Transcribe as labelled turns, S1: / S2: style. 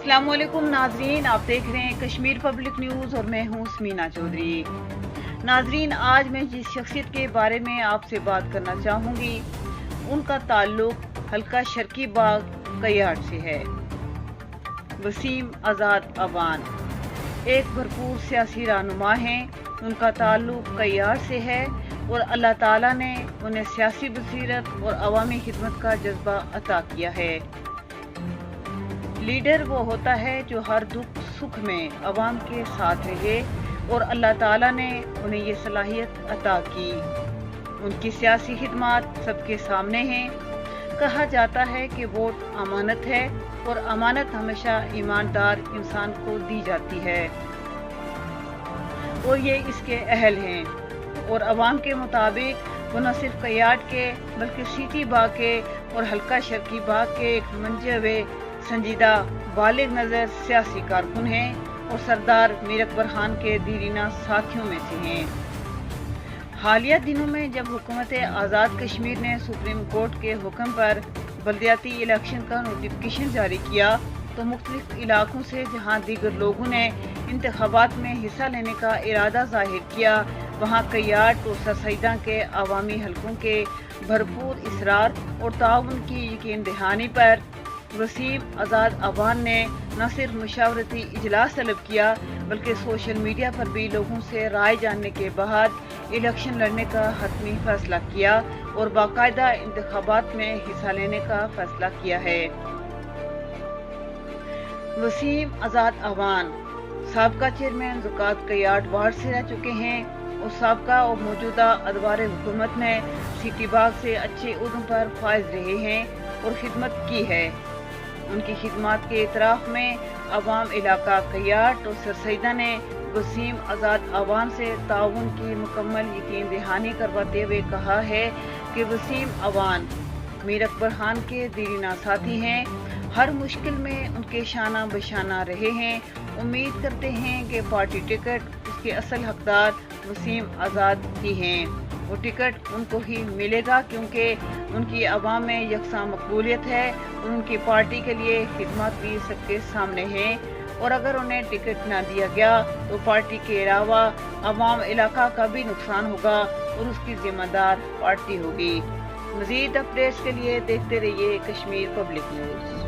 S1: अस्सलामुअलैकुम नाजरीन, आप देख रहे हैं कश्मीर पब्लिक न्यूज़ और मैं हूं स्मीना चौधरी। नाजरीन, आज मैं जिस शख्सियत के बारे में आपसे बात करना चाहूँगी उनका ताल्लुक हल्का शर्की बाग कयाड़ से है। वसीम आज़ाद अवान एक भरपूर सियासी रहनुमा हैं। उनका ताल्लुक कयाड़ से है और अल्लाह ताला ने उन्हें सियासी बसीरत और अवामी खिदमत का जज्बा अता किया है। लीडर वो होता है जो हर दुख सुख में अवाम के साथ रहे और अल्लाह ताला ने उन्हें ये सलाहियत अता की। उनकी सियासी खिदमत सबके सामने हैं। कहा जाता है कि वोट अमानत है और अमानत हमेशा ईमानदार इंसान को दी जाती है और ये इसके अहल हैं। और अवाम के मुताबिक वो न सिर्फ कयाड़ के बल्कि सिटी बाग के और हल्का शर्की बाग के एक मंजे हुए संजीदा बालिग नज़र सियासी कारकुन हैं और सरदार मीर अकबर खान के दीरीना साथियों में से हैं। हालिया दिनों में जब हुकूमत आज़ाद कश्मीर ने सुप्रीम कोर्ट के हुक्म पर बल्दियाती इलेक्शन का नोटिफिकेशन जारी किया तो मुख्तलिफ इलाकों से जहां दीगर लोगों ने इंतखाबात में हिस्सा लेने का इरादा जाहिर किया, वहां कयाड़ और सरसैदा के अवामी हलकों के भरपूर इसरार और ताउन की यकीन दहानी पर वसीम आज़ाद अवान ने न सिर्फ मुशावरती इजलास तलब किया बल्कि सोशल मीडिया पर भी लोगों से राय जानने के बाद इलेक्शन लड़ने का हतमी फैसला किया और बाकायदा इंतखाबात में हिस्सा लेने का फैसला किया है। वसीम आज़ाद अवान साबका चेयरमैन ज़कात कयाड़ वार्ड से रह चुके हैं और साबका और मौजूदा अदवार हुकूमत में सिटी बाग से अच्छे उहदों पर फायज रहे हैं और खिदमत की है। उनकी खिदमत के इतराफ में अवाम इलाका कयाड़ और सरसैदा ने वसीम आज़ाद अवान से ताउन की मुकम्मल यकीन दहानी करवाते हुए कहा है कि वसीम अवान मीर अकबर खान के दीरीना साथी हैं। हर मुश्किल में उनके शाना बशाना रहे हैं। उम्मीद करते हैं कि पार्टी टिकट उसके असल हकदार वसीम आज़ाद ही हैं। वो टिकट उनको ही मिलेगा क्योंकि उनकी अवाम में यकसा मकबूलियत है और उनकी पार्टी के लिए खिदमत भी सबके सामने है। और अगर उन्हें टिकट ना दिया गया तो पार्टी के अलावा अवाम इलाका का भी नुकसान होगा और उसकी जिम्मेदार पार्टी होगी। मज़ीद अपडेट्स के लिए देखते रहिए कश्मीर पब्लिक न्यूज़।